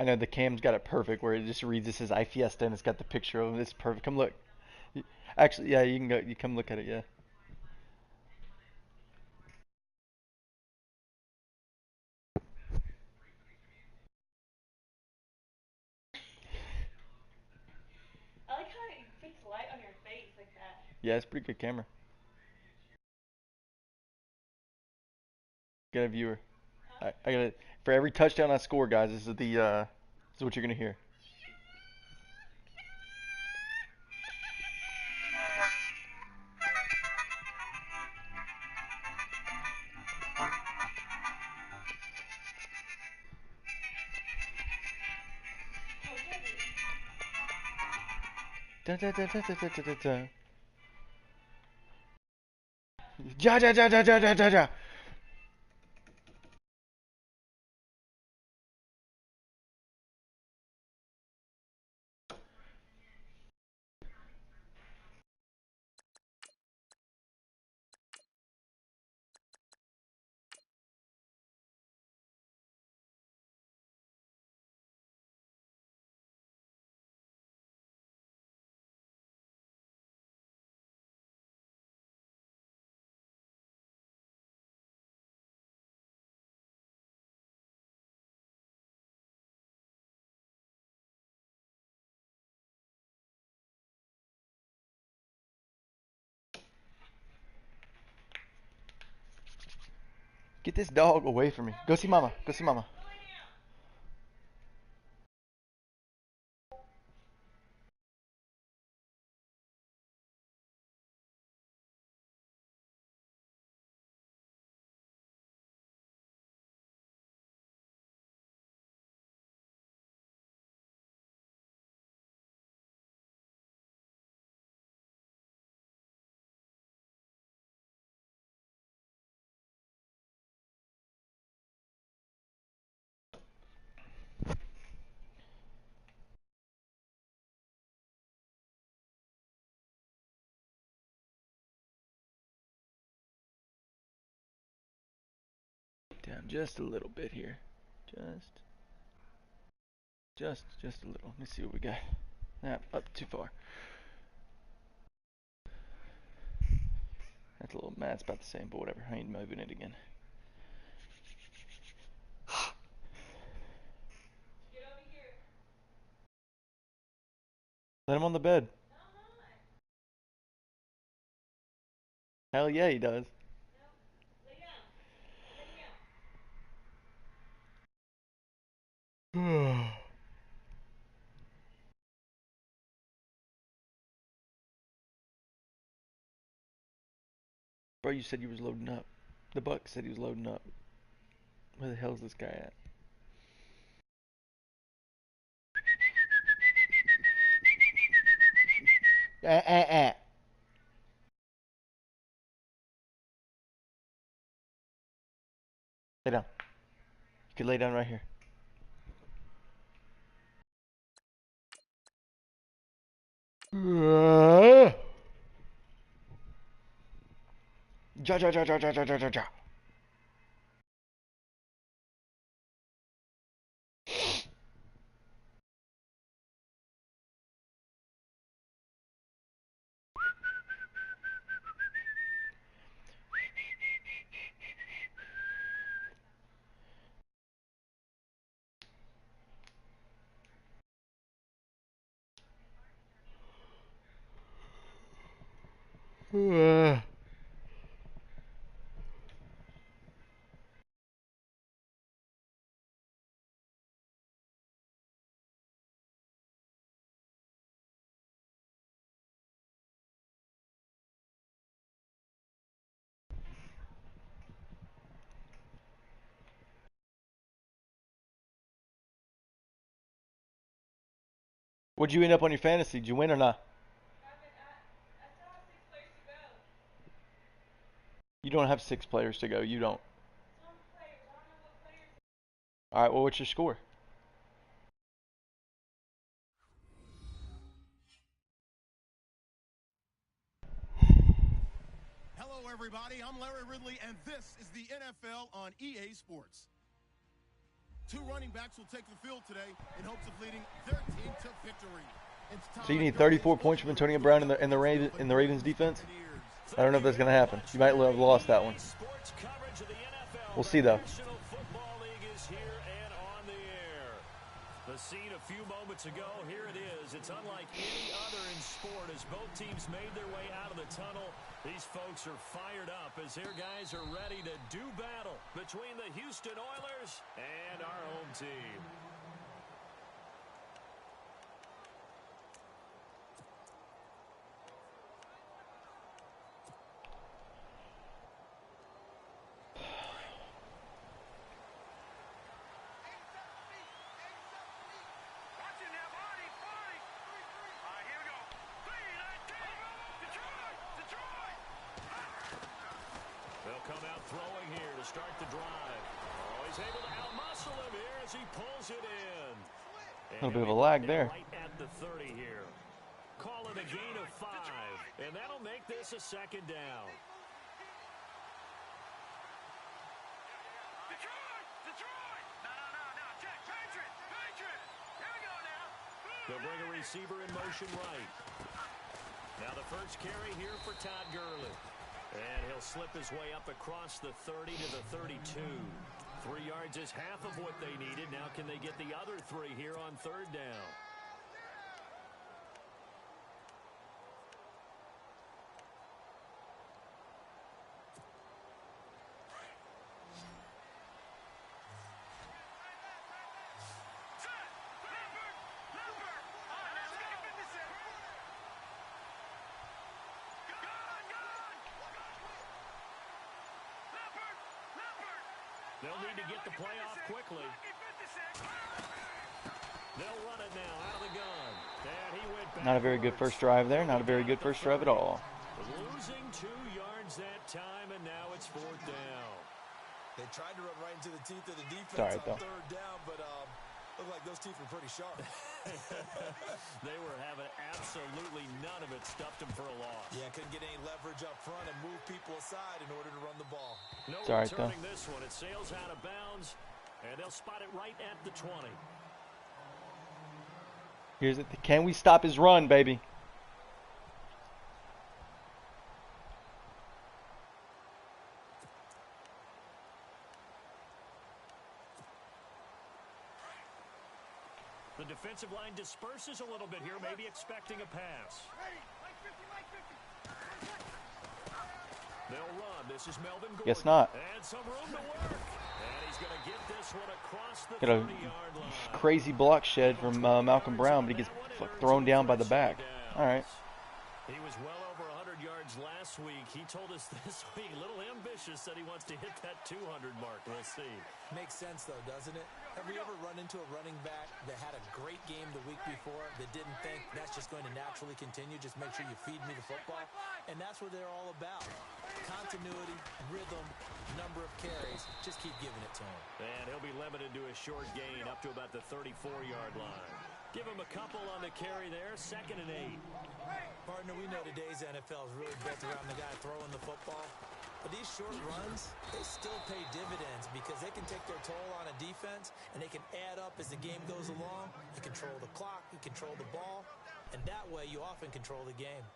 I know the cam's got it perfect where it just reads this as I Fiesta and it's got the picture of it. It's perfect. Come look. Actually, yeah, you can go. You come look at it. Yeah. Yeah, it's a pretty good camera. Got a viewer. I got it for every touchdown I score, guys. This is the this is what you're gonna hear. Da, da, da, da, da, da, da, da. Ja ja ja ja ja ja ja ja. Get this dog away from me. Go see mama. Go see mama. Down just a little bit here. Just just a little. Let me see what we got. Nah, up too far. That's a little mad. It's about the same, but whatever. I ain't moving it again. Let him on the bed. Hell yeah, he does. Bro, you said you was loading up. The Buck said he was loading up. Where the hell's this guy at? Ah. Lay down. You can lay down right here. Ja ja ja ja ja ja ja ja. What'd you end up on your fantasy? Did you win or not? You don't have 6 players to go. You don't. All right. Well, what's your score? Hello, everybody. I'm Larry Ridley, and this is the NFL on EA Sports. Two running backs will take the field today in hopes of leading their team to victory. So you need 34 points from Antonio Brown in the Ravens defense? I don't know if that's going to happen. You might have lost that one. We'll see, though. The scene a few moments ago, here it is. It's unlike any other in sport as both teams made their way out of the tunnel. These folks are fired up as their guys are ready to do battle between the Houston Oilers and our home team. Come out throwing here to start the drive. Oh, he's able to out-muscle him here as he pulls it in. A little bit of a lag there. Right at the 30 here. Call it a gain of 5, and that'll make this a second down. Detroit! No, check, Patriot! Here we go now. They'll bring a receiver in motion right. Now the first carry here for Todd Gurley. And he'll slip his way up across the 30 to the 32. 3 yards is half of what they needed. Now can they get the other 3 here on third down? They'll need to get the play off quickly. They'll run it now out of the gun. And he went back. Not a very good first drive there. Not a very good first drive at all. Losing 2 yards that time, and now it's 4th down. They tried to run right into the teeth of the defense on third down, but looked like those teeth were pretty sharp. They were having absolutely none of it. Stuffed them for a loss. Yeah, couldn't get any leverage up front and move people aside in order to run the ball. No Sorry, returning this one. It sails out of bounds, and they'll spot it right at the 20. Here's it. Can we stop his run, baby? The defensive line disperses a little bit here, maybe expecting a pass. They'll run. This is Melvin Gordon. Guess not. And some room to work. And he's going to get this one across the Got a 30-yard line. crazy block shed from Malcolm Brown, but he gets thrown down by the back. All right. He was well over 100 yards last week. He told us this week, a little ambitious, that he wants to hit that 200 mark. We'll see. Makes sense, though, doesn't it? Have we ever run into a running back that had a great game the week before that didn't think that's just going to naturally continue? Just make sure you feed me the football. And that's what they're all about. Continuity, rhythm, number of carries. Just keep giving it to him. And he'll be limited to a short gain up to about the 34-yard line. Give him a couple on the carry there, 2nd and 8. Partner, we know today's NFL is really built around the guy throwing the football. But these short runs, they still pay dividends because they can take their toll on a defense, and they can add up as the game goes along. You control the clock, you control the ball, and that way you often control the game.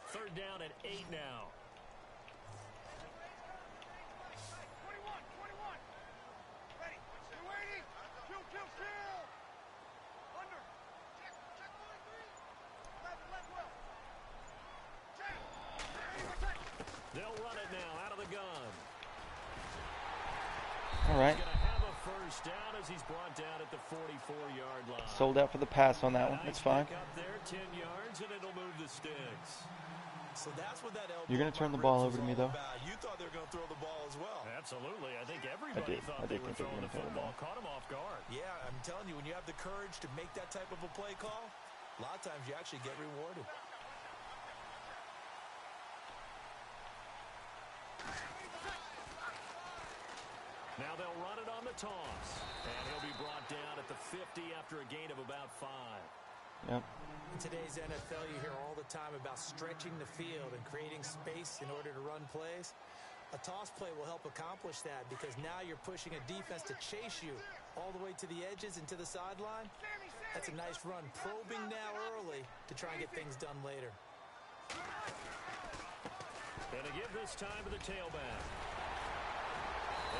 Third down at 8 now. They'll run it now out of the gun. All right. He's going to have a first down as he's brought down at the 44-yard line. Sold out for the pass on that one. That's fine. Up there, 10 yards, and it'll move the sticks. So that's what that elbow. You're going to turn the ball over to me, though? You thought they were going to throw the ball as well. Absolutely. I think everybody thought they were throwing the football. Caught him off guard. Yeah, I'm telling you, when you have the courage to make that type of a play call, a lot of times you actually get rewarded. Now they'll run it on the toss. And he'll be brought down at the 50 after a gain of about 5. Yep. In today's NFL, you hear all the time about stretching the field and creating space in order to run plays. A toss play will help accomplish that because now you're pushing a defense to chase you all the way to the edges and to the sideline. That's a nice run, probing now early to try and get things done later. Gonna give this time to the tailback.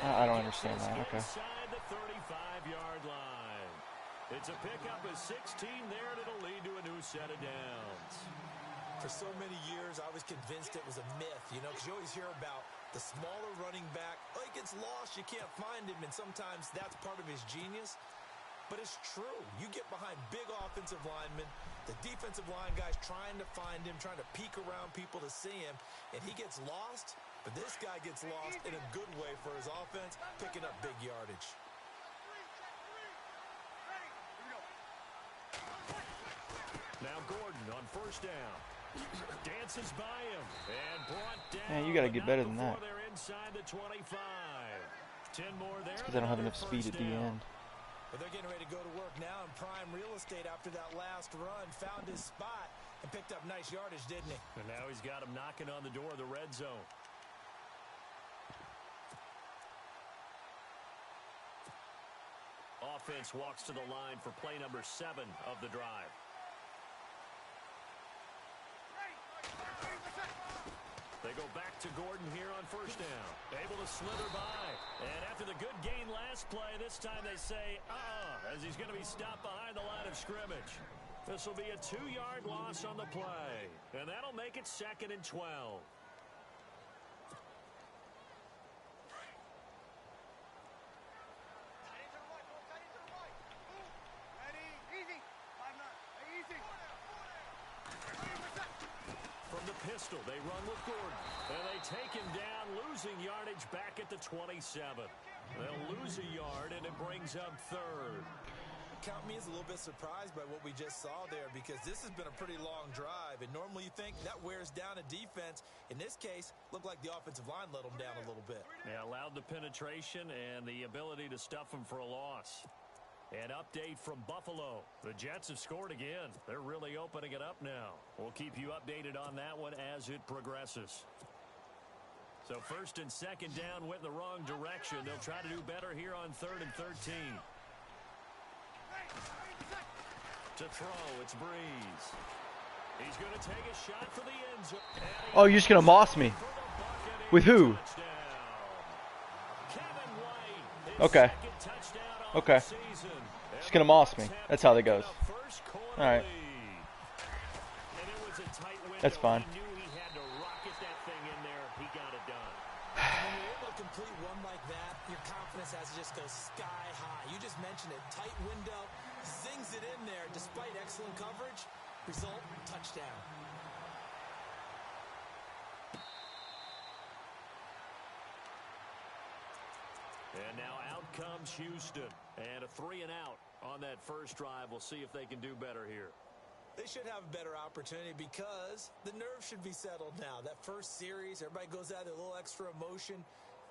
I don't understand that. Okay. Inside the 35-yard line. It's a pickup of 16 there, and it'll lead to a new set of downs. For so many years, I was convinced it was a myth, you know, because you always hear about the smaller running back. Oh, he gets lost, you can't find him, and sometimes that's part of his genius. But it's true. You get behind big offensive linemen, the defensive line guys trying to find him, trying to peek around people to see him, and he gets lost. But this guy gets lost in a good way for his offense, picking up big yardage. Now Gordon on first down. Dances by him and brought down. Man, you got to get better than that. They're inside the 25. 10 more there. Because they don't have enough speed at the end. But they're getting ready to go to work now in prime real estate after that last run. Found his spot and picked up nice yardage, didn't he? And now he's got him knocking on the door of the red zone. Offense walks to the line for play number 7 of the drive. They go back to Gordon here on first down. Able to slither by. And after the good gain last play, this time they say, as he's going to be stopped behind the line of scrimmage. This will be a 2-yard loss on the play. And that'll make it 2nd and 12. From the pistol, they run with Gordon. And they take him down, losing yardage back at the 27. They'll lose a yard, and it brings up 3rd. Count me as a little bit surprised by what we just saw there because this has been a pretty long drive, and normally you think that wears down a defense. In this case, looked like the offensive line let them down a little bit. Yeah, allowed the penetration and the ability to stuff them for a loss. An update from Buffalo. The Jets have scored again. They're really opening it up now. We'll keep you updated on that one as it progresses. So 1st and 2nd down went in the wrong direction. They'll try to do better here on 3rd and 13. To throw, it's Breeze. He's going to take a shot for the end zone. Oh, you're just going to moss me. With who? Okay. Okay. Just going to moss me. That's how that goes. All right. That's fine. When you're able to complete one like that, your confidence has to just go sky high. You just mentioned it. Tight window, zings it in there despite excellent coverage. Result, touchdown. And now out comes Houston. And a 3 and out on that first drive. We'll see if they can do better here. They should have a better opportunity because the nerves should be settled now. That first series, everybody goes out there, a little extra emotion.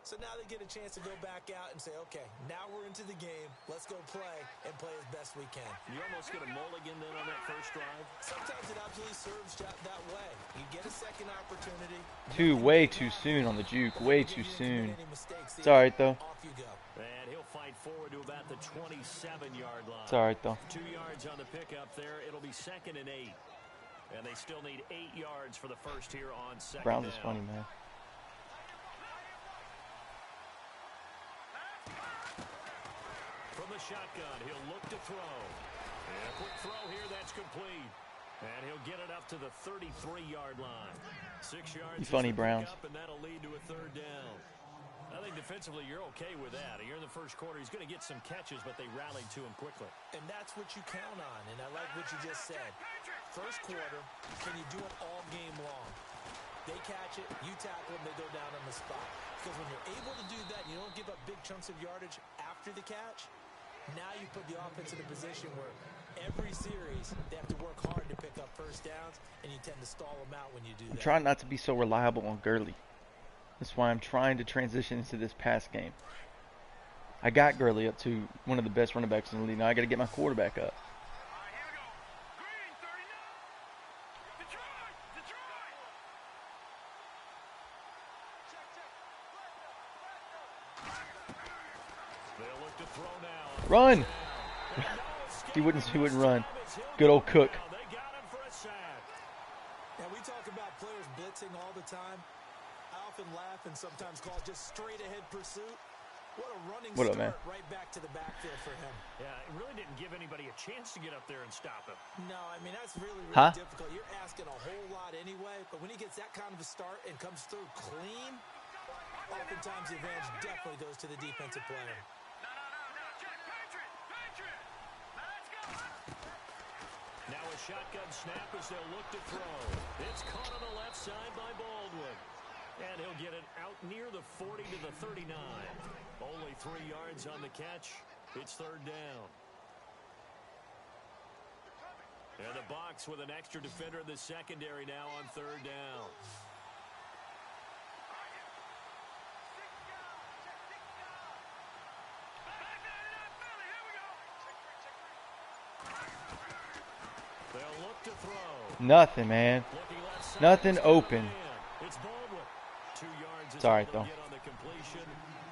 So now they get a chance to go back out and say, okay, now we're into the game. Let's go play and play as best we can. You almost get a mulligan then on that first drive. Sometimes it absolutely serves that way. You get a second opportunity. Way too soon on the juke. Way too soon. It's all right, though. Off you go. And he'll fight forward to about the 27-yard line. It's all right, though. 2 yards on the pickup there. It'll be 2nd and 8. And they still need 8 yards for the first here on 2nd Browns down. is funny, man. From the shotgun, he'll look to throw. And a quick throw here, that's complete. And he'll get it up to the 33-yard line. 6 yards. You funny, Browns. And that'll lead to a 3rd down. I think defensively you're okay with that. Here in the first quarter, he's going to get some catches, but they rallied to him quickly. And that's what you count on, and I like what you just said. First quarter, can you do it all game long? They catch it, you tackle them, they go down on the spot. Because when you're able to do that, you don't give up big chunks of yardage after the catch, now you put the offense in a position where every series they have to work hard to pick up first downs, and you tend to stall them out when you do that. I'm trying not to be so reliable on Gurley. That's why I'm trying to transition into this pass game. I got Gurley up to one of the best running backs in the league. Now I got to get my quarterback up. throw now. Run! He wouldn't run. Good old Cook. They got him for a sack. And we talk about players blitzing all the time. I often laugh and sometimes call it just straight ahead pursuit. What a running What up, start man? right back to the backfield for him. Yeah, it really didn't give anybody a chance to get up there and stop him. No, I mean, that's really Huh? difficult. You're asking a whole lot anyway, but when he gets that kind of a start and comes through clean, oftentimes the advantage definitely goes to the defensive player. Now a shotgun snap as they'll look to throw. It's caught on the left side by Baldwin. And he'll get it out near the 40 to the 39. Only 3 yards on the catch. It's third down. And the box with an extra defender in the secondary now on third down. They'll look to throw. Nothing, man. Looking left side. Nothing open. It's Baldwin. 2 yards. It's all right, they'll though. get on the completion.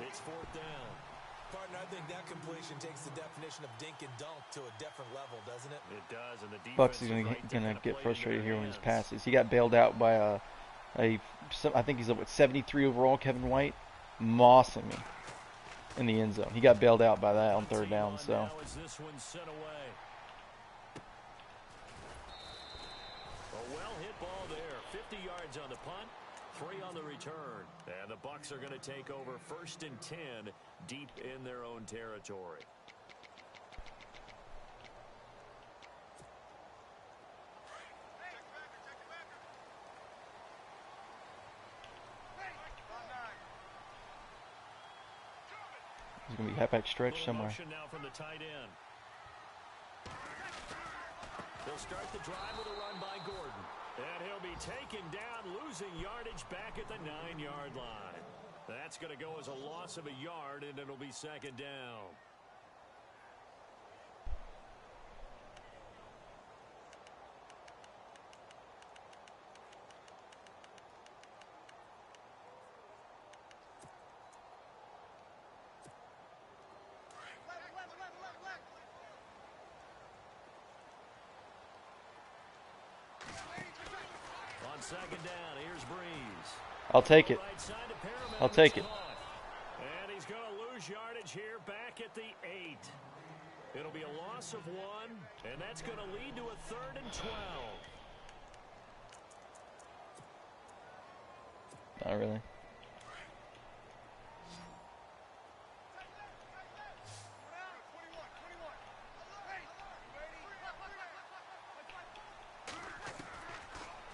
It's fourth down. Partner, I think that completion takes the definition of dink and dunk to a different level, doesn't it? It does, and the defense Bucks is is gonna right to kinda get play frustrated into here their when his hands. passes. He got bailed out by I think he's what 73 overall. Kevin White mossing me in the end zone. He got bailed out by that on third down. So Now as this one's sent away. A well-hit ball there. 50 yards on the punt, 3 on the return. And the Bucks are going to take over 1st and 10 deep in their own territory. he's gonna be halfback stretch somewhere. Motion now from the tight end. They'll start the drive with a run by Gordon. And he'll be taken down, losing yardage back at the 9-yard line. That's going to go as a loss of a yard, and it'll be second down. On second down, here's Breeze. I'll take it. Right side to Perriman, I'll take it. it's caught. And he's going to lose yardage here back at the 8. It'll be a loss of 1, and that's going to lead to a 3rd and 12. Not really.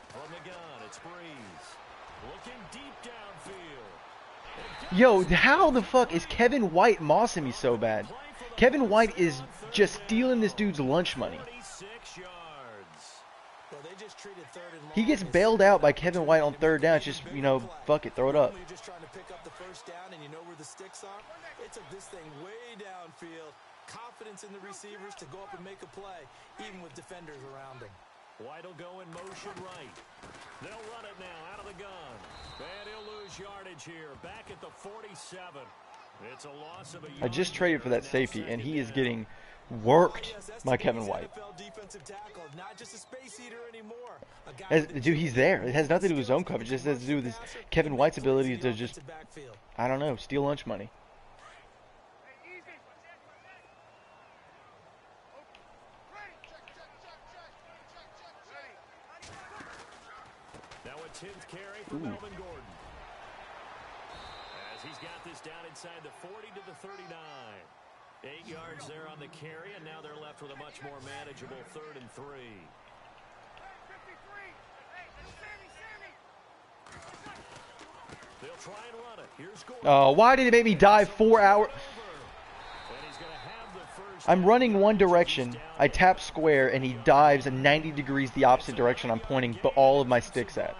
From the gun, it's Breeze. Looking deep downfield. Yo, how the fuck is Kevin White mossing me so bad? Kevin White is just stealing this dude's lunch money. 46 yards. Well, they just treated third and long. He gets bailed out by Kevin White on third down. It's just, you know, fuck it, throw it up. You're just trying to pick up the first down and you know where the sticks are. They took this thing way downfield. Confidence in the receivers to go up and make a play, even with defenders around him. White will go in motion right. They'll run it now out of the gun. And he'll lose yardage here. Back at the 47. It's a loss of a yard. I just traded for that safety, and he is getting worked by Kevin White. NFL defensive tackle, not just a space eater anymore. A guy As, with dude, he's there. It has nothing to do with zone coverage. It just has to do with his Kevin White's ability to just, backfield. I don't know, steal lunch money. Now a 10th carry for Melvin Gordon. As he's got this down inside the 40 to the 39. 8 yards there on the carry, and now they're left with a much more manageable 3rd and 3. They'll try and run it. Here's Gordon. Oh, why did it make me dive 4 hours? And he's gonna have the first I'm down. running one direction. I tap square, and he dives 90 degrees the opposite direction I'm pointing all of my sticks at.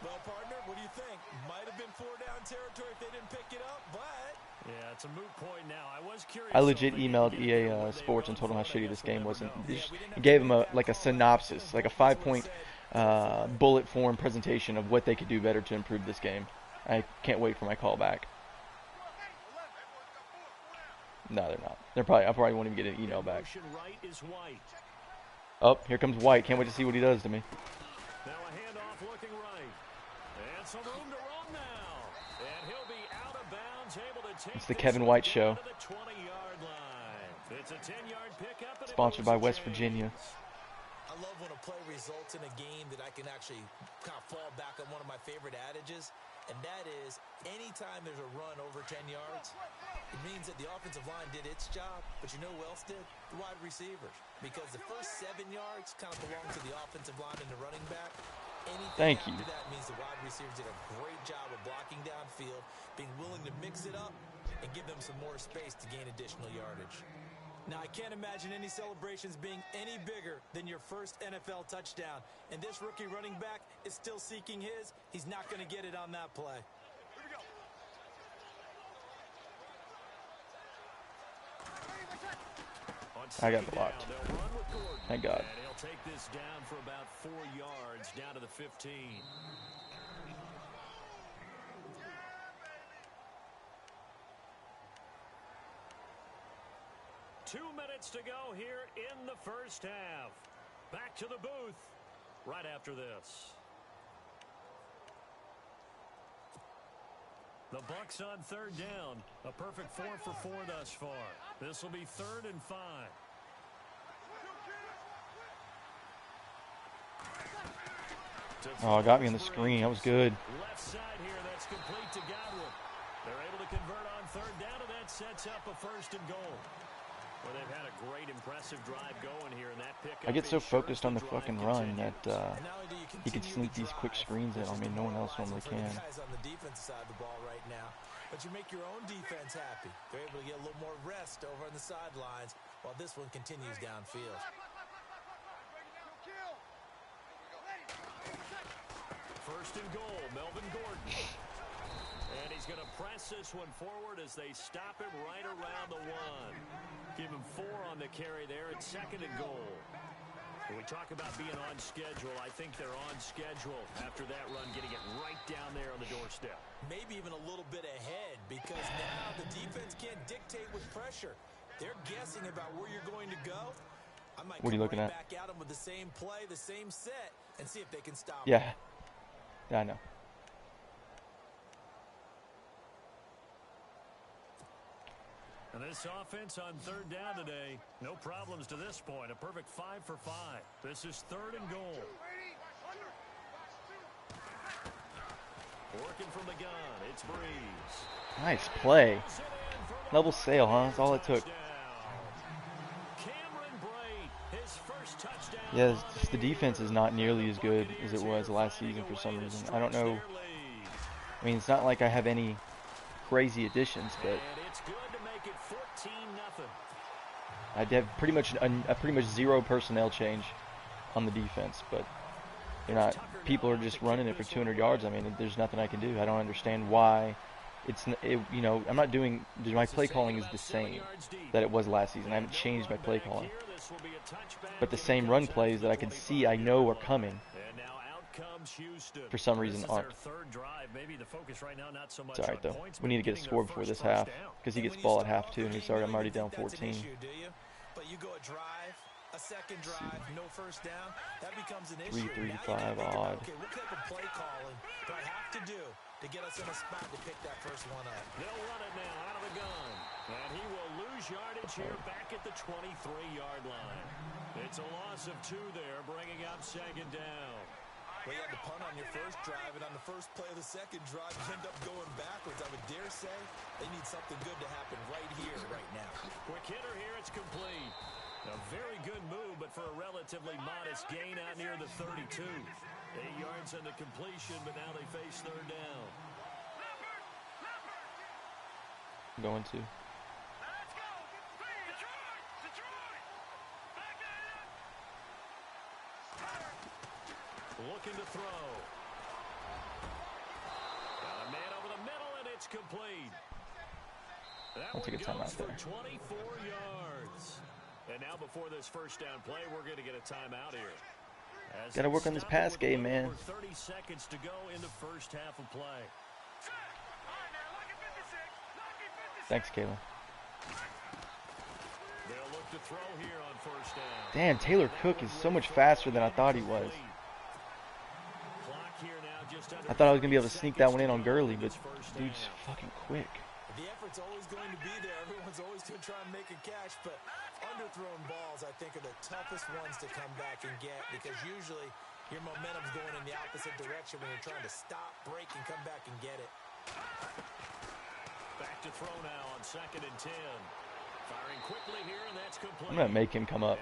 Well, partner, what do you think? Might have been 4 down territory if they didn't pick it up, but Yeah, it's a moot point now. I was curious. I legit emailed EA Sports and told them how shitty this game was, and gave them a synopsis, like a 5-point bullet form presentation of what they could do better to improve this game. I can't wait for my call back. No, they're not. I probably won't even get an email back. Motion right is White. Oh, here comes White. Can't wait to see what he does to me. Now a handoff looking right. And some room to run now. And he'll be out of bounds, able to take It's the this Kevin one White down Show. to the 20-yard line. It's a 10-yard pickup. And it Sponsored moves by the West chains. Virginia. I love when a play results in a game that I can actually kind of fall back on one of my favorite adages, and that is anytime there's a run over 10 yards, it means that the offensive line did its job, but you know who else did? The wide receivers. Because the first 7 yards kind of belong to the offensive line and the running back. Anything after that means the wide receivers did a great job of blocking downfield, being willing to mix it up, and give them some more space to gain additional yardage. Now, I can't imagine any celebrations being any bigger than your first NFL touchdown. And this rookie running back is still seeking his. He's not going to get it on that play. I got blocked. Thank God. And he'll take this down for about 4 yards down to the 15. 2 minutes to go here in the first half. Back to the booth right after this. The Bucs on third down. A perfect 4 for 4 thus far. This will be 3rd and 5. Oh, it got me on the screen. That was good. Left side here, that's complete to Godwin. They're able to convert on third down, and that sets up a 1st and goal. Well, they've had a great, impressive drive going here, and that pickup. I get so focused on the fucking run that he could sneak these quick screens in on me. No one else normally can. On the defense side of the ball right now, but you make your own defense happy. They're able to get a little more rest over on the sidelines while this one continues downfield. 1st and goal, Melvin Gordon. And he's going to press this one forward as they stop him right around the 1. Give him 4 on the carry there at 2nd and goal. When we talk about being on schedule, I think they're on schedule after that run, getting it right down there on the doorstep. Maybe even a little bit ahead, because now the defense can't dictate with pressure. They're guessing about where you're going to go. I might what are you looking at? Back at them with the same play, the same set, and see if they can stop Yeah. Yeah, I know. And this offense on third down today, no problems to this point. A perfect 5 for 5. This is 3rd and goal. Working from the gun, it's Breeze. Nice play. Double sail, huh? That's all it took. Yeah, just the defense is not nearly as good as it was last season for some reason. I don't know. I mean, it's not like I have any crazy additions, but I have pretty much a pretty much 0 personnel change on the defense, but they're not. People are just running it for 200 yards. I mean, there's nothing I can do. I don't understand why. You know, I'm not doing. My play calling is the same that it was last season. I haven't changed my play calling, but the same run plays that I can see, I know are coming, for some reason aren't. It's all right though. We need to get a score before this half, because he gets ball at half too, and I'm already down 14. But you go a drive, a second drive, no first down, that becomes an issue. 335 odd. Okay, what type of play calling do I have to do to get us in a spot to pick that first one up? They'll run it now out of the gun. And he will lose yardage here back at the 23-yard line. It's a loss of 2 there, bringing up 2nd down. Well, you had to punt on your first drive, and on the first play of the second drive, you end up going backwards. I would dare say they need something good to happen right here, right now. Quick hitter here, it's complete. A very good move, but for a relatively modest gain out near the 32. 8 yards on the completion, but now they face 3rd down. Going to. Looking to throw. Got a man over the middle, and it's complete. That one goes for 24 yards. And now before this first down play, we're going to get a timeout here. Got to work on this pass game, man. 30 seconds to go in the first half of play. Thanks, Kayla. They'll look to throw here on first down. Damn, Taylor Cook is so much faster than I thought he was. Clock here now just under I thought I was going to be able to sneak that one in on Gurley, but dude's fucking quick. The effort's always going to be there. Everyone's always going to try and make a catch, but underthrown balls, I think, are the toughest ones to come back and get because usually your momentum's going in the opposite direction when you're trying to stop, break, and come back and get it. Back to throw now on 2nd and 10. Firing quickly here, and that's complete. I'm going to make him come up.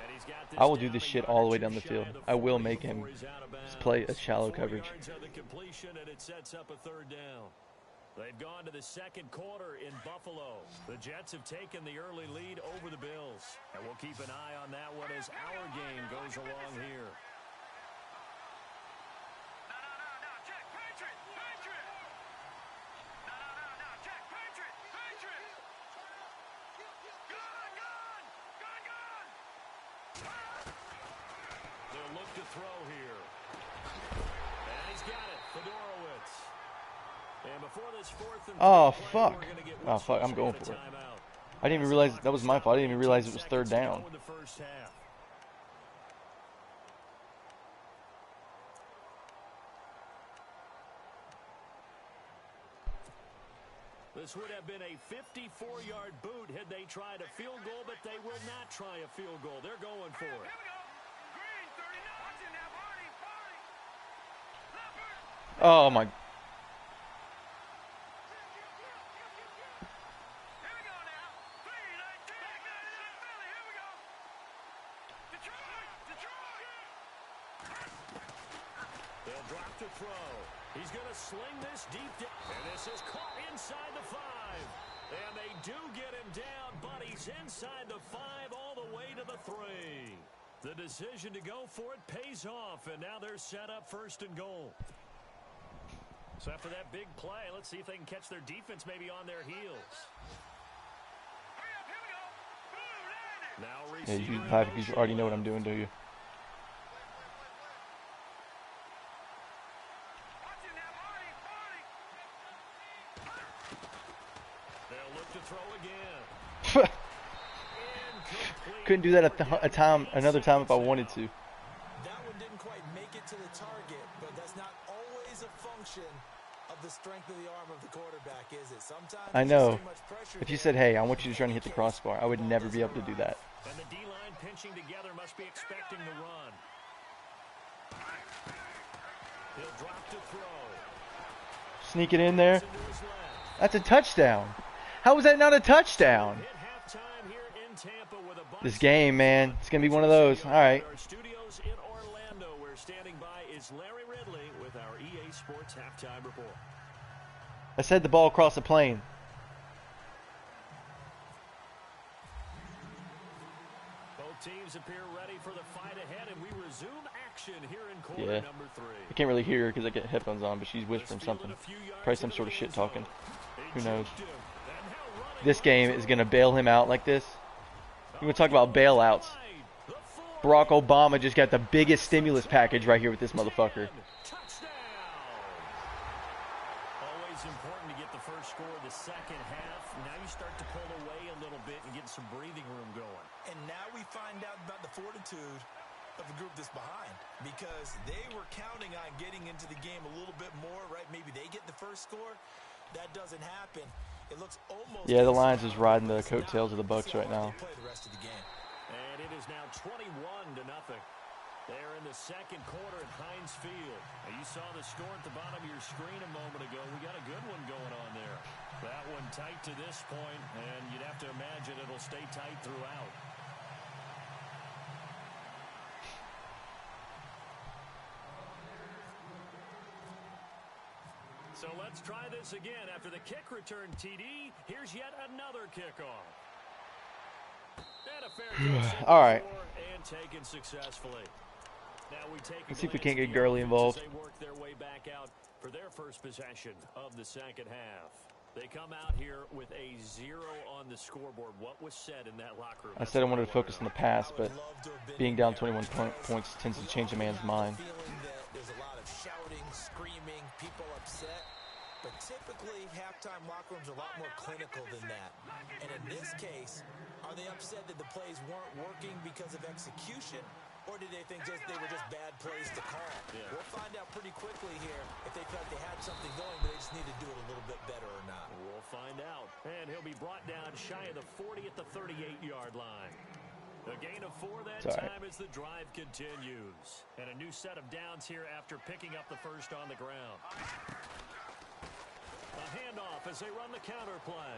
I will do this shit all the way down the field. I will make him just play a shallow coverage. And it sets up a 3rd down. They've gone to the 2nd quarter in Buffalo. The Jets have taken the early lead over the Bills. And we'll keep an eye on that one as our game goes along here. They'll look to throw here. And he's got it. Fedorowicz. And before this 4th and Oh, play, fuck. we're gonna get Oh, fuck. I'm going Wisconsin for it. a timeout. I didn't even realize that was my fault. I didn't even realize it was 3rd down. In the first half. This would have been a 54-yard boot had they tried a field goal, but they will not try a field goal. They're going for it. Oh, my. They'll drop to throw. He's going to sling this deep down. And this is caught inside the 5. And they do get him down, but he's inside the 5 all the way to the 3. The decision to go for it pays off, and now they're set up 1st and goal. So after that big play, let's see if they can catch their defense maybe on their heels. Now Yeah, you already know what I'm doing, do you? They'll look to throw again. Couldn't do that another time if I wanted to. That one didn't quite make it to the target, but that's not always a function of the strength of the arm of the quarterback, is it? Sometimes I know. there's too much pressure If you there. said, hey, I want you to try and hit the crossbar, I would never be able to do that. And the D-line pinching together must be expecting the run. He'll drop to throw. Sneak it in there. Into his left. That's a touchdown. How was that not a touchdown? Hit halftime here in Tampa with a Bucs. This game, man, it's going to be one of those. All right. Our studios in Orlando, where standing by is Larry Ridley with our EA Sports halftime report. I said the ball across the plane. Both teams appear ready for the fight ahead, and we resume action here in quarter Yeah. number 3. I can't really hear her because I get headphones on, but she's whispering something. Probably some sort of shit talking. Who knows? This game is going to bail him out like this. You want to talk about bailouts? Barack Obama just got the biggest stimulus package right here with this motherfucker. Touchdown! Always important to get the first score of the second half. Now you start to pull away a little bit and get some breathing room going. And now we find out about the fortitude of a group that's behind because they were counting on getting into the game a little bit more, right? Maybe they get the first score. That doesn't happen. It looks almost Yeah, the Lions is riding the coattails of the Bucs right now. Play the rest of the game. And it is now 21-0. They're in the second quarter at Heinz Field. Now you saw the score at the bottom of your screen a moment ago. We got a good one going on there. That one tight to this point, and you'd have to imagine it'll stay tight throughout. So let's try this again. After the kick return TD, here's yet another kickoff. And a fair catch All right. and taken successfully. Now we take Let's see if we glance can't at get the Gurley offense involved. as they work their way back out for their first possession of the second half. They come out here with a 0 on the scoreboard. What was said in that locker room? I said I wanted to focus on the pass, but being down 21 points tends to change a man's mind. Feeling that there's a lot of shouting, screaming, people upset. But typically, halftime locker rooms are a lot more clinical than that. And in this case, are they upset that the plays weren't working because of execution? Or did they think they were just bad plays to call? Yeah. We'll find out pretty quickly here if they felt they had something going, but they just need to do it a little bit better or not. We'll find out. And he'll be brought down shy of the 40 at the 38-yard line. A gain of 4 that time as the drive continues. And a new set of downs here after picking up the first on the ground. A handoff as they run the counter play.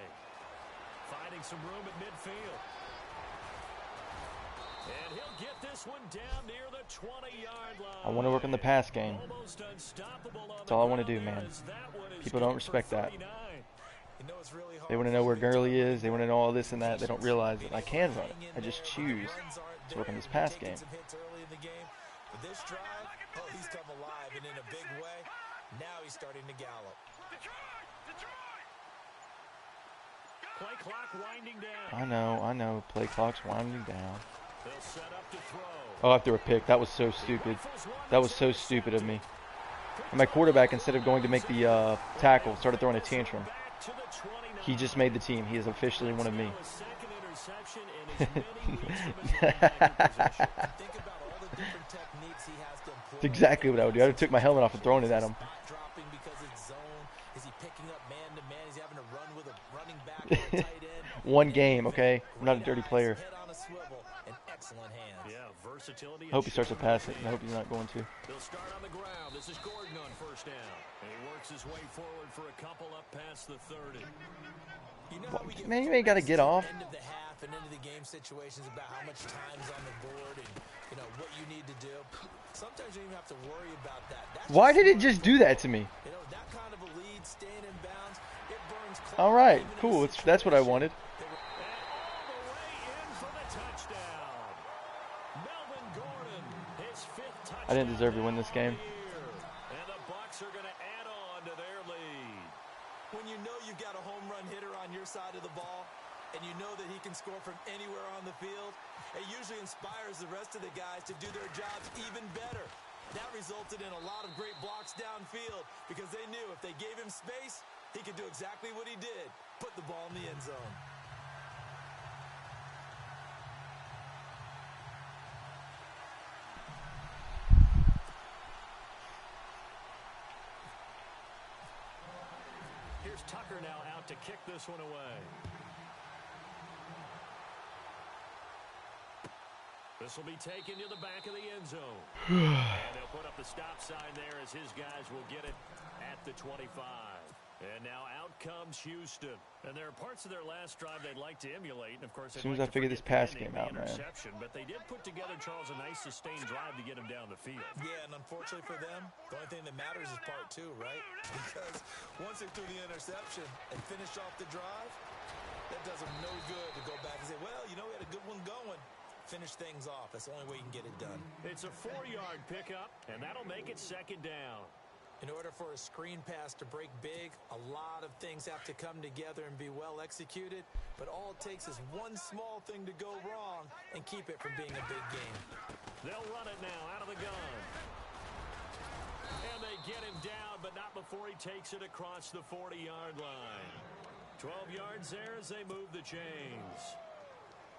Finding some room at midfield. And he'll get this one down near the 20-yard line. I want to work on the pass game. That's all I want to do, man. People don't respect that. They want to know where Gurley is. They want to know all this and that. They don't realize that I can run it. I just choose to work on this pass game. This drive, he's come alive and in a big way. Now he's starting to gallop. Play clock winding down. I know. Play clock's winding down. Oh, I threw a pick. That was so stupid. That was so stupid of me. And my quarterback, instead of going to make the tackle, started throwing a tantrum. He just made the team. He is officially one of me. That's exactly what I would do. I would have took my helmet off and thrown it at him. One game, okay? I'm not a dirty player. I hope he starts to pass it, and I hope he's not going to. They'll start on the ground. This is Gordon on first down. And he works his way forward for a couple up past the 30. You know how we get man, you ain't got to get off. End of the half and into the game situations about how much time's on the board and what you need to do. Sometimes you don't even have to worry about that. Why did it just do that to me? That kind of a lead, staying in bounds, it burns. All right, cool. That's what I wanted. I didn't deserve to win this game. And the Bucs are going to add on to their lead. When you know you've got a home run hitter on your side of the ball, and you know that he can score from anywhere on the field, it usually inspires the rest of the guys to do their jobs even better. That resulted in a lot of great blocks downfield because they knew if they gave him space, he could do exactly what he did, put the ball in the end zone. Here's Tucker now out to kick this one away. This will be taken to the back of the end zone. And they'll put up the stop sign there as his guys will get it at the 25. And now out comes Houston. And there are parts of their last drive they'd like to emulate. And, of course, as soon as I figure this pass game out, man. But they did put together, Charles, a nice sustained drive to get him down the field. Yeah, and unfortunately for them, the only thing that matters is part 2, right? Because once they threw the interception and finished off the drive, that does them no good to go back and say, well, we had a good one going. Finish things off. That's the only way you can get it done. It's a 4-yard pickup, and that'll make it second down. In order for a screen pass to break big, a lot of things have to come together and be well executed. But all it takes is one small thing to go wrong and keep it from being a big game. They'll run it now out of the gun. And they get him down, but not before he takes it across the 40-yard line. 12 yards there as they move the chains.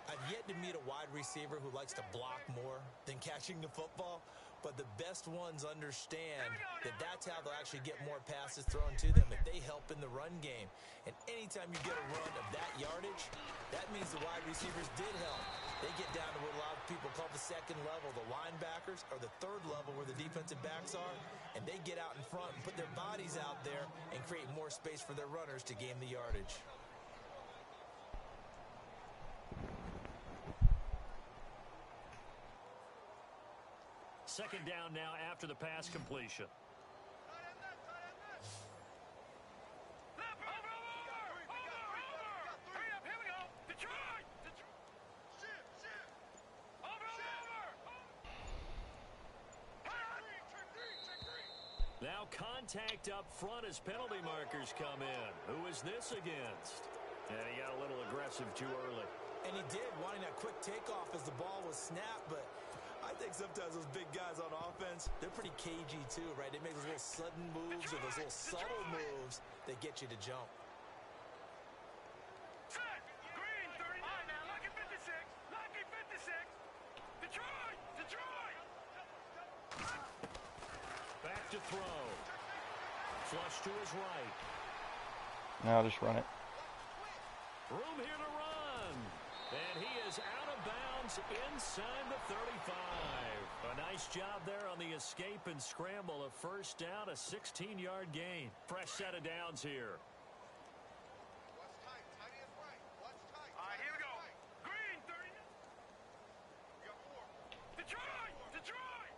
I've yet to meet a wide receiver who likes to block more than catching the football, but the best ones understand that that's how they'll actually get more passes thrown to them if they help in the run game. And anytime you get a run of that yardage, that means the wide receivers did help. They get down to what a lot of people call the second level, the linebackers, or the third level where the defensive backs are, and they get out in front and put their bodies out there and create more space for their runners to gain the yardage. Second down now after the pass completion. Now contact up front as penalty markers come in. Who is this against? And he got a little aggressive too early. And he did, wanting that quick takeoff as the ball was snapped, but I think sometimes those big guys on offense, they're pretty cagey too, right? They make those little sudden moves or those little subtle moves that get you to jump. Set. Green, 39. Now, lucky 56. Lucky 56. Detroit. Detroit. Back to throw. Flush to his right. Now just run it. Room here to run. And he is out of bounds inside the 35. A nice job there on the escape and scramble. A first down, a 16-yard gain. Fresh set of downs here. All right, here we go. Green, 30. Detroit! Detroit!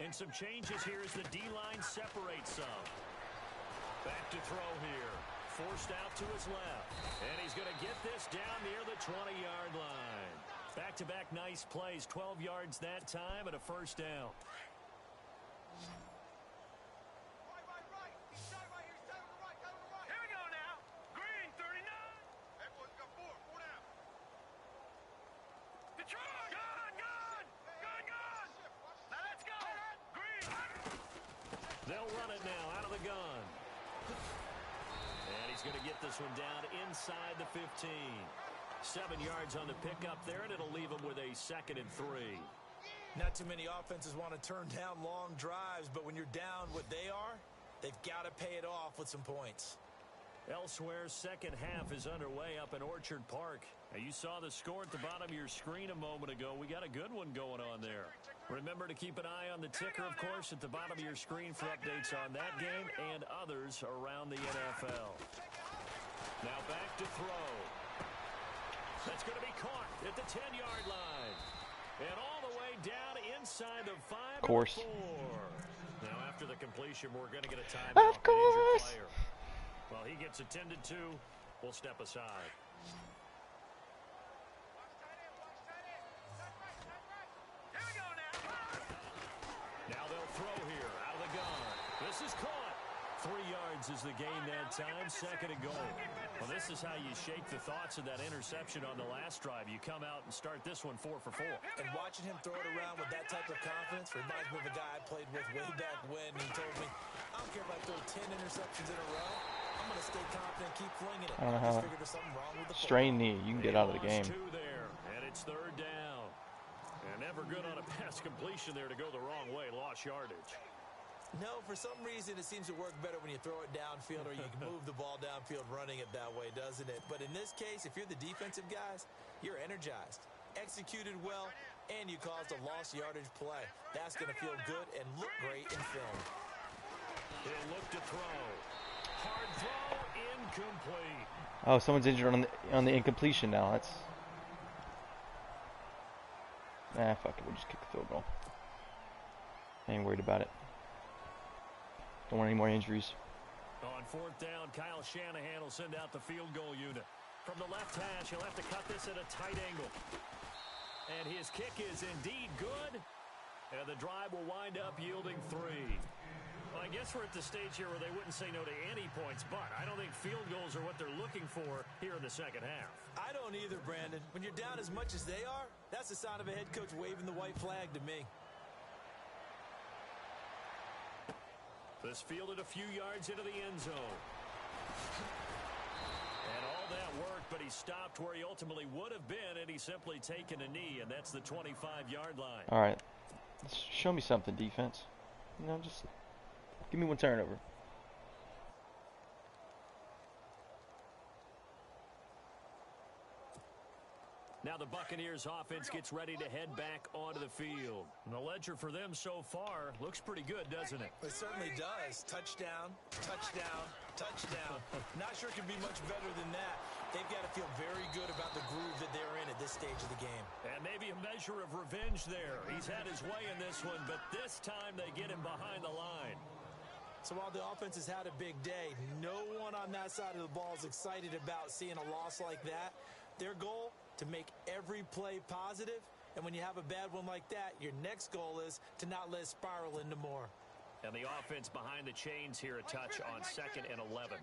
And some changes here as the D-line separates some. Back to throw here. Forced out to his left. And he's going to get this down near the 20-yard line. Back-to-back nice plays. 12 yards that time and a first down. Here we go now. Green, 39. Detroit! Gun! Gun! Gun! Gun! Now let's go! Green! They'll run it now out of the gun. And he's going to get this one down inside the 15. 7 yards on the pickup there, and it'll leave him with a 2nd and 3. Not too many offenses want to turn down long drives, but when you're down what they are, they've got to pay it off with some points. Elsewhere, second half is underway up in Orchard Park. Now, you saw the score at the bottom of your screen a moment ago. We got a good one going on there. Remember to keep an eye on the ticker, of course, at the bottom of your screen for updates on that game and others around the NFL. Now back to throw. That's going to be caught at the 10-yard line. And all the way down inside the 5. Of course. Now after the completion, we're going to get a timeout. Of course. Player. Well, he gets attended to. We'll step aside. Here we go now. Now they'll throw here out of the gun. This is caught. 3 yards is the gain that time. 2nd and goal. Well, this is how you shake the thoughts of that interception on the last drive. You come out and start this one 4 for 4. And watching him throw it around with that type of confidence reminds me of a guy I played with way back when. He told me, I don't care if I throw 10 interceptions in a row. I'm going to stay confident, keep flinging it. I don't know how. I just figured there's something wrong with the Strain knee. You can get out of the game. 2 there, and it's 3rd down. And never good on a pass completion there to go the wrong way. Lost yardage. No, for some reason it seems to work better when you throw it downfield or you can move the ball downfield running it that way, doesn't it? But in this case, if you're the defensive guys, you're energized, executed well, and you caused a lost yardage play. That's going to feel good and look great in film. He'll look to throw. Hard throw, incomplete. Oh, someone's injured on the incompletion now. That's fuck it. We'll just kick the field goal. I ain't worried about it. Don't want any more injuries. On 4th down, Kyle Shanahan will send out the field goal unit. From the left hash, he'll have to cut this at a tight angle. And his kick is indeed good. And the drive will wind up yielding 3. Well, I guess we're at the stage here where they wouldn't say no to any points, but I don't think field goals are what they're looking for here in the second half. I don't either, Brandon. When you're down as much as they are, that's the sign of a head coach waving the white flag to me. This fielded a few yards into the end zone. And all that worked, but he stopped where he ultimately would have been, and he's simply taken a knee, and that's the 25-yard line. All right. Show me something, defense. You know, just give me one turnover. Now the Buccaneers offense gets ready to head back onto the field. And the ledger for them so far looks pretty good, doesn't it? It certainly does. Touchdown, touchdown, touchdown. Not sure it can be much better than that. They've got to feel very good about the groove that they're in at this stage of the game. And maybe a measure of revenge there. He's had his way in this one, but this time they get him behind the line. So while the offense has had a big day, no one on that side of the ball is excited about seeing a loss like that. Their goal, to make every play positive, and when you have a bad one like that, your next goal is to not let it spiral into more. And the offense behind the chains here, a touch on 2nd and 11.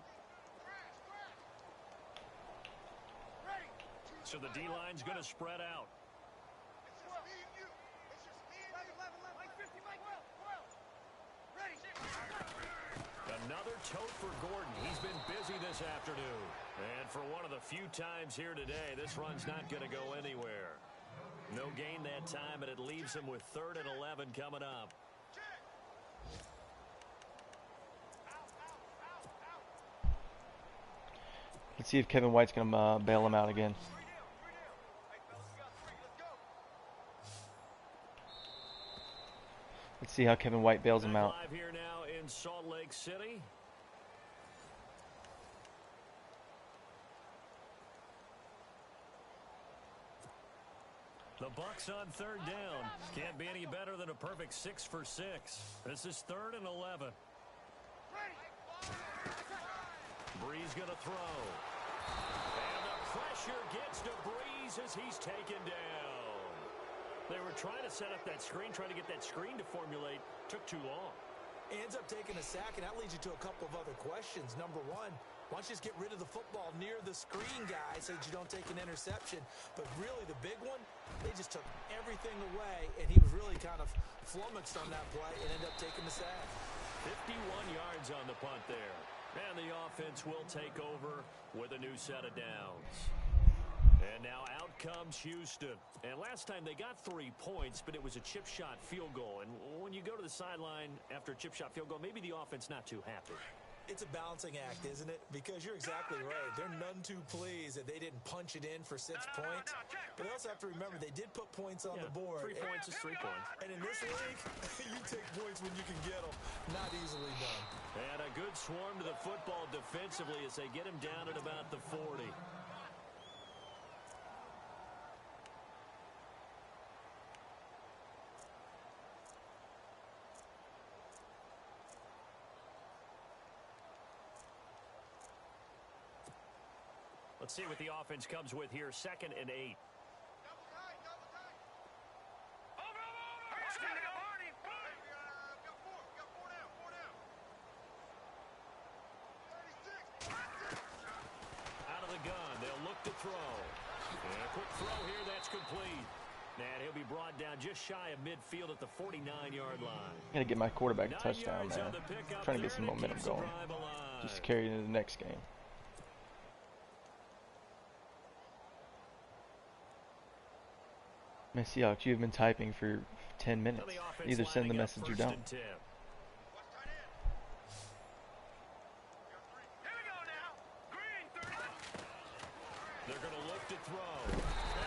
So the D-line's going to spread out. tote for Gordon. He's been busy this afternoon. And for one of the few times here today, this run's not going to go anywhere. No gain that time, and it leaves him with 3rd and 11 coming up. Let's see if Kevin White's going to bail him out again. Let's see how Kevin White bails him out. Live here now in Salt Lake City. The Bucs on 3rd down. Can't be any better than a perfect 6 for 6. This is 3rd and 11. Breeze going to throw. And the pressure gets to Breeze as he's taken down. They were trying to set up that screen, trying to get that screen to formulate. Took too long. Ends up taking a sack, and that leads you to a couple of other questions. Number one, why don't you just get rid of the football near the screen guy so that you don't take an interception? But really the big one, they just took everything away, and he was really kind of flummoxed on that play and ended up taking the sack. 51 yards on the punt there. And the offense will take over with a new set of downs. And now out comes Houston. And last time they got 3 points, but it was a chip shot field goal. And when you go to the sideline after a chip shot field goal, maybe the offense not too happy. It's a balancing act, isn't it? Because you're exactly right. They're none too pleased that they didn't punch it in for 6 points. But they also have to remember they did put points on the board. 3 points is 3 points. And in this league, you take points when you can get them. Not easily done. And a good swarm to the football defensively as they get him down at about the 40. Let's see what the offense comes with here. 2nd and 8. Out of the gun, they'll look to throw. And a quick throw here, that's complete. And he'll be brought down just shy of midfield at the 49-yard line. I'm going to get my quarterback a touchdown, man. I'm trying to get some momentum going. Just carry it into the next game. Seahawks, you've been typing for 10 minutes. Either send the message or don't.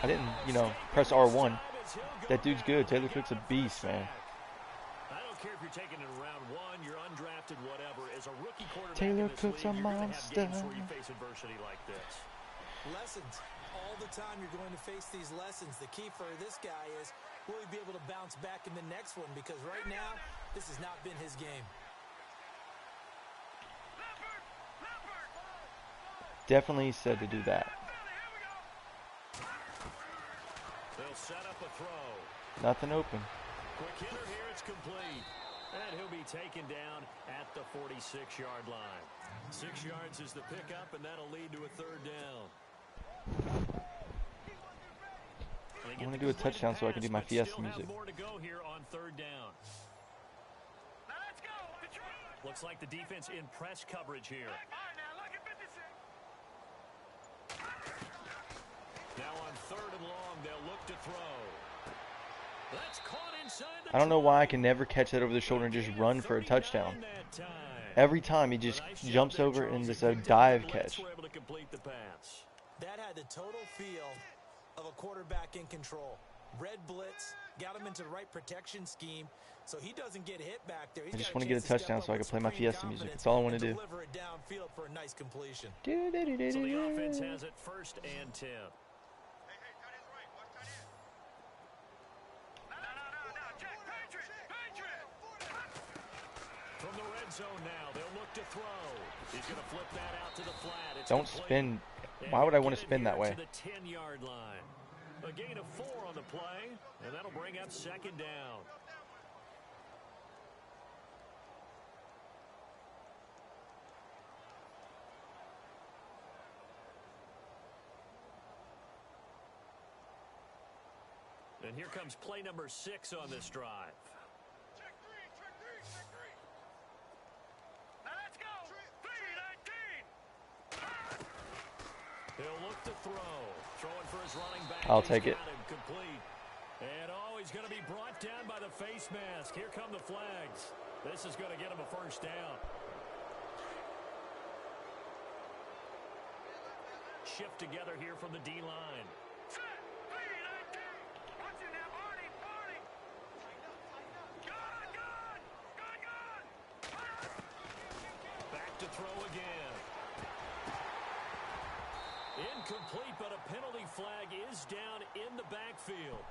I didn't, press R1. That dude's good. Taylor Cook's a beast, man. I don't care if you're taking it in round 1, you're undrafted, whatever. As a rookie quarterback Taylor in this Cook's league, a you're going to have monster. games where you face adversity like this. Lessons. All the time you're going to face these lessons. The key for this guy is, will he be able to bounce back in the next one? Because right now, this has not been his game. Definitely said to do that. They'll set up a throw. Nothing open. Quick hitter here, it's complete. And he'll be taken down at the 46-yard line. 6 yards is the pickup, and that'll lead to a 3rd down. I want to do a touchdown so I can do my Fiesta music. More to go here on 3rd down. Looks like the defense in press coverage here. Now on 3rd and long, they'll look to throw. That's caught inside the I don't know why I can never catch that over the shoulder and just run for a touchdown. Every time he just jumps over and just a dive catch. That had the total feel of a quarterback in control. Red blitz, got him into the right protection scheme, so he doesn't get hit back there. I just want to get a touchdown so I can play my Fiesta music. That's all I want to do. Deliver it downfield for a nice completion. So the offense has it 1st and 10. From the red zone now, they'll look to throw. He's going to flip that out to the flat. It's Don't spin. Why would I want to spin that way? To the 10-yard line. A gain of 4 on the play, and that'll bring up 2nd down. And here comes play number 6 on this drive. He'll look to throw. Throwing for his running back. I'll take it. Complete. And he's going to be brought down by the face mask. Here come the flags. This is going to get him a first down. Shift together here from the D-line. Back to throw again. Incomplete, but a penalty flag is down in the backfield.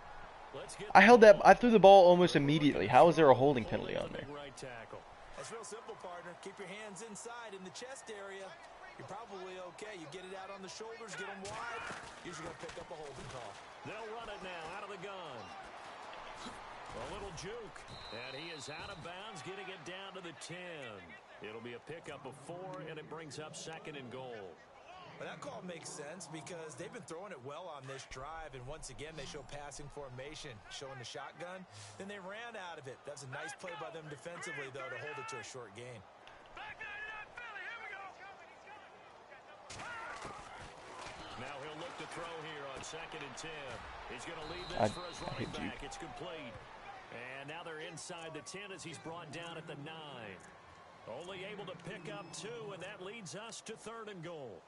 I threw the ball almost immediately. How is there a holding penalty on there? Right tackle. That's real simple, partner. Keep your hands inside in the chest area. You're probably okay. You get it out on the shoulders, get them wide. Usually going to pick up a holding call. They'll run it now out of the gun. A little juke. And he is out of bounds, getting it down to the 10. It'll be a pickup of 4, and it brings up 2nd and goal. Well, that call makes sense because they've been throwing it well on this drive, and once again, they show passing formation, showing the shotgun. Then they ran out of it. That's a nice play by them defensively, though, to hold it to a short gain. Now he'll look to throw here on 2nd and 10. He's going to leave this for his running back. It's complete. And now they're inside the 10 as he's brought down at the 9. Only able to pick up 2, and that leads us to 3rd and goal.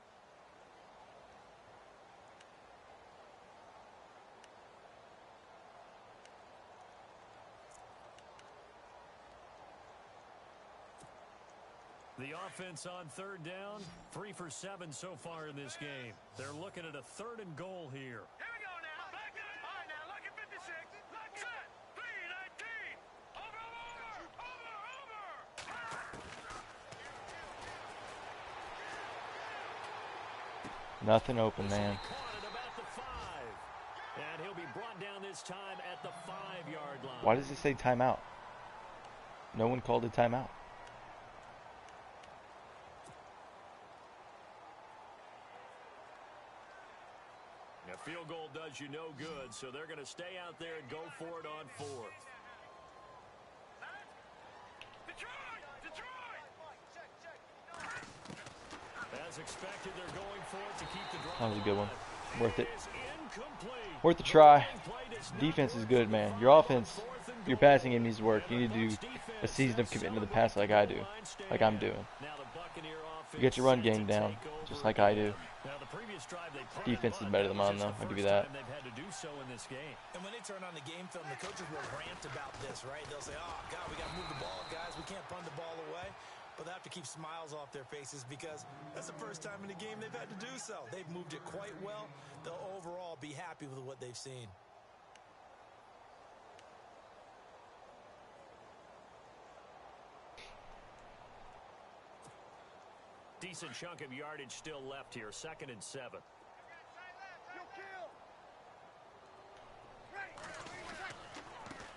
The offense on 3rd down, 3 for 7 so far in this game. They're looking at a 3rd and goal here. Here we go now. Back up. All right, now look at 56. Look set. 3-19. Over. Nothing open, man. Caught at about the 5. And he'll be brought down this time at the 5-yard line. Why does it say timeout? No one called a timeout. A field goal does you no good, so they're going to stay out there and go for it on 4th. As expected, they're going for it to keep the drive. That was a good one. Worth it. Incomplete. Worth the try. Defense is good, man. Your offense, your passing game needs to work. You need to do a season of commitment to the pass like I do, like I'm doing. You get your run game down, just like I do. Defense is better than mine, though. I'll give you that. And when they turn on the game film, the coaches will rant about this, right? They'll say, oh, God, we got to move the ball, guys. We can't punt the ball away. But they have to keep smiles off their faces because that's the first time in the game they've had to do so. They've moved it quite well. They'll overall be happy with what they've seen. Decent chunk of yardage still left here. 2nd and 7.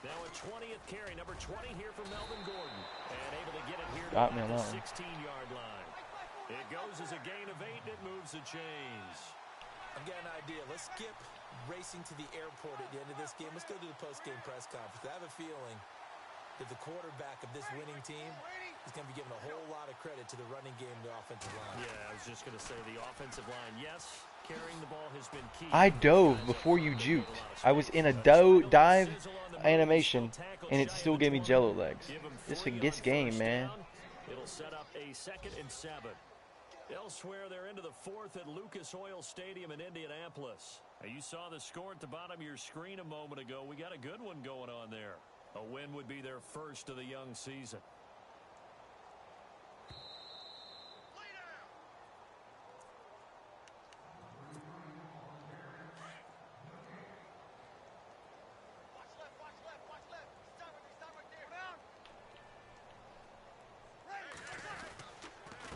Now a 20th carry, number 20 here for Melvin Gordon. And able to get it here to the 16-yard line. It goes as a gain of 8, and it moves the chains. I've got an idea. Let's skip racing to the airport at the end of this game. Let's go to the post-game press conference. I have a feeling that the quarterback of this winning team is going to be given a whole lot of credit to the running game and the offensive line. Yeah, I was just going to say the offensive line, yes, carrying the ball has been key. I dove before you juked. I was in a dive animation, and it still gave me jello legs. This game, man. It'll set up a 2nd and 7. Elsewhere, they're into the 4th at Lucas Oil Stadium in Indianapolis. Now, you saw the score at the bottom of your screen a moment ago. We got a good one going on there. A win would be their first of the young season.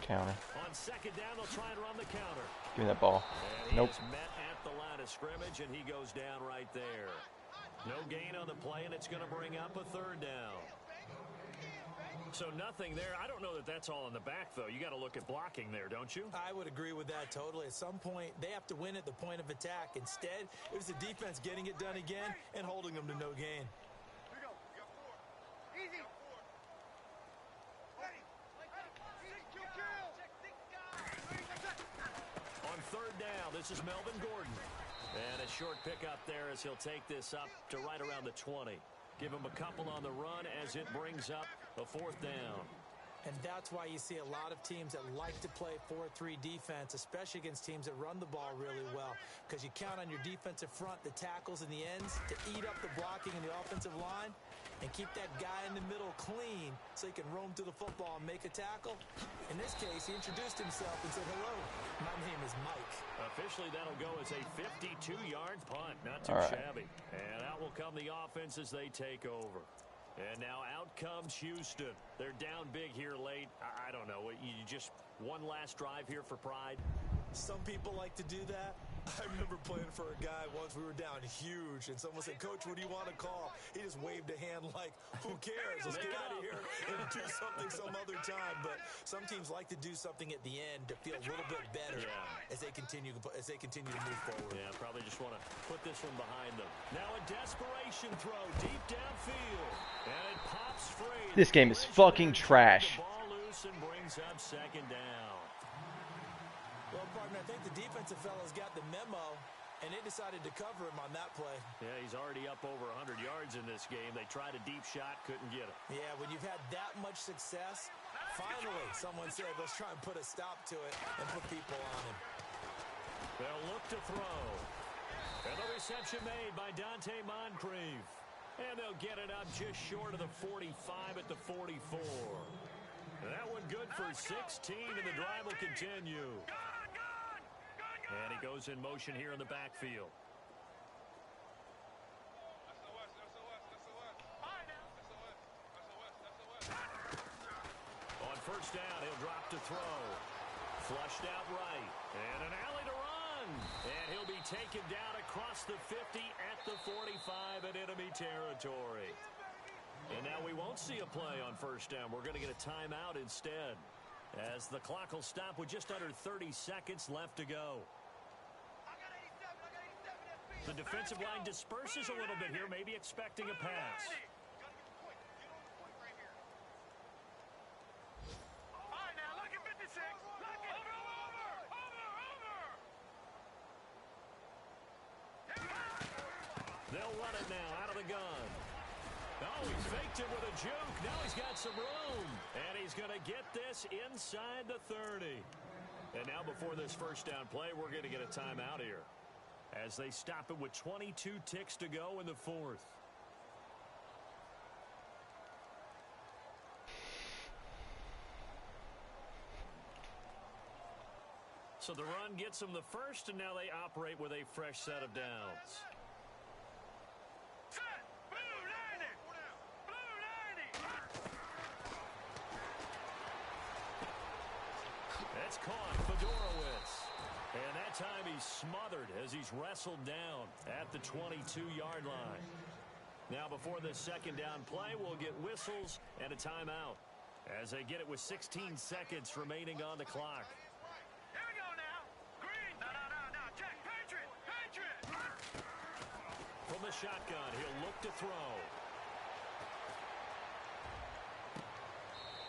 Counter. On 2nd down, they'll try and run the counter. Give me that ball. And Nope. he's met at the line of scrimmage, and he goes down right there. No gain on the play, and it's going to bring up a 3rd down. So nothing there. I don't know that that's all in the back, though. You got to look at blocking there, don't you? I would agree with that totally. At some point, they have to win at the point of attack. Instead, it was the defense getting it done again and holding them to no gain. Here we go. We got 4. Easy. On 3rd down, this is Melvin Gordon. And a short pickup there as he'll take this up to right around the 20. Give him a couple on the run as it brings up a 4th down. And that's why you see a lot of teams that like to play 4-3 defense, especially against teams that run the ball really well, because you count on your defensive front, the tackles and the ends, to eat up the blocking in the offensive line and keep that guy in the middle clean so he can roam through the football and make a tackle. In this case, he introduced himself and said, "Hello, my name is Mike." Officially, that'll go as a 52-yard punt. Not too shabby. And out will come the offense as they take over. And now out comes Houston. They're down big here late. I don't know. You just one last drive here for pride? Some people like to do that. I remember playing for a guy once. We were down huge, and someone said, "Coach, what do you want to call?" He just waved a hand like, "Who cares? Let's get out of here and do something some other time." But some teams like to do something at the end to feel a little bit better as they continue to move forward. Yeah, probably just want to put this one behind them. Now a desperation throw deep downfield, and it pops free. This game is fucking trash. The ball loose and brings up 2nd down. Well, partner, I think the defensive fellas got the memo, and they decided to cover him on that play. Yeah, he's already up over 100 yards in this game. They tried a deep shot, couldn't get it. Yeah, when you've had that much success, finally someone said, "Let's try and put a stop to it and put people on him." They'll look to throw. And the reception made by Dante Moncrief. And they'll get it up just short of the 45 at the 44. And that one good for 16, and the drive will continue. And he goes in motion here in the backfield. On 1st down, he'll drop to throw. Flushed out right. And an alley to run. And he'll be taken down across the 50 at the 45 in enemy territory. And now we won't see a play on 1st down. We're going to get a timeout instead, as the clock will stop with just under 30 seconds left to go. The defensive line disperses a little bit here, maybe expecting a pass. All right, now look at 56. Look at over. They'll run it now out of the gun. Oh, he's faked it with a juke. Now he's got some room. And he's going to get this inside the 30. And now before this 1st down play, we're going to get a timeout here, as they stop it with 22 ticks to go in the 4th. So the run gets them the 1st, and now they operate with a fresh set of downs. Set. Blue 90. Blue 90. That's caught. Fedorowicz. And that time he's smothered as he's wrestled down at the 22-yard line. Now before the 2nd down play, we'll get whistles and a timeout, as they get it with 16 seconds remaining on the clock. Here we go now. Green. No. Check. Patriot. From the shotgun, he'll look to throw.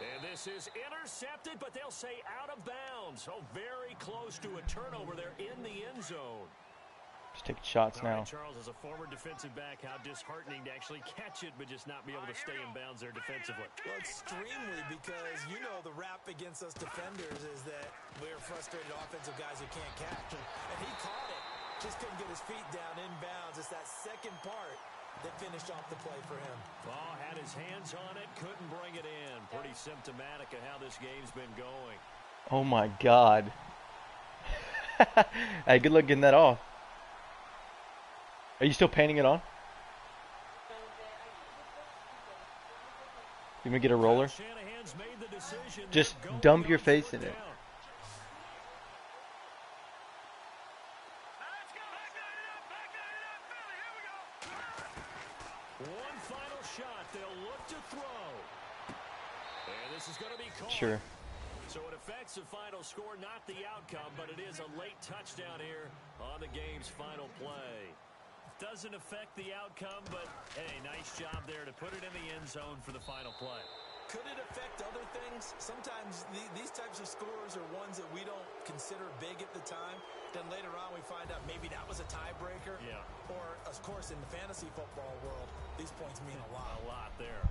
And this is intercepted, but they'll say out of bounds. So very close to a turnover there in the end zone. Just taking shots now. Charles, as a former defensive back, how disheartening to actually catch it, but just not be able to stay in bounds there defensively. Well, extremely, because you know the rap against us defenders is that we're frustrated offensive guys who can't catch. And he caught it. Just couldn't get his feet down in bounds. It's that second part that finished off the play for him. Oh, had his hands on it, couldn't bring it in. Pretty symptomatic of how this game's been going. Oh my God. Hey, good luck getting that off. Are you still painting it on? You gonna get a roller? Shanahan's made the decision. Just dump your face in it. One final shot. They'll look to throw. And this is going to be called. Sure. So it affects the final score, not the outcome, but it is a late touchdown here on the game's final play. Doesn't affect the outcome, but hey, nice job there to put it in the end zone for the final play. Could it affect other things? Sometimes these types of scores are ones that we don't consider big at the time. Then later on we find out maybe that was a tiebreaker. Yeah. Or, of course, in the fantasy football world, these points mean a lot. A lot there.